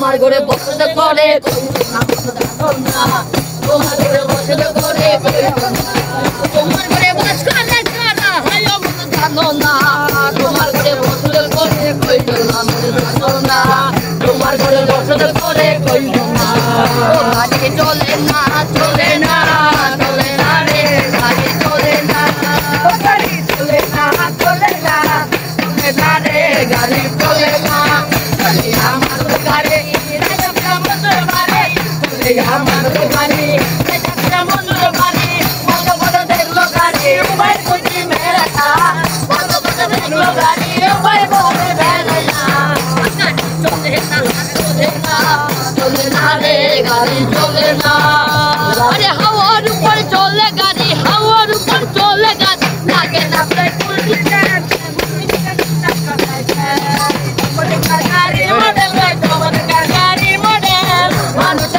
তোমার ঘরে বসত করে তোমার ঘরে বসত করে তোমার ঘরে বস করে জানা হয় মন জানো না তোমার ঘরে বসত করে কইল না মন জানো না তোমার ঘরে বসত করে কইল না ও গাড়ি চলে না চলে না চলে না রে গাড়ি চলে না ও গাড়ি চলে না চলে না চলে না রে গাড়ি চলে না চলে আমার গাড়ি আমার দোকানে একটা মন্দির বাড়ি বড় বড় দেখলো গাড়ি উপায় খুঁজি মেরা বড় বড় দেখলো গাড়ি উপায় বড় বেলা চলে না রে গাড়ি চলে না আরে হাওয়ার উপর চলে গাড়ি হাওয়ার উপর চলে গাড়ি লাগে না পেট্রোল গাড়ি মডেল মানুষ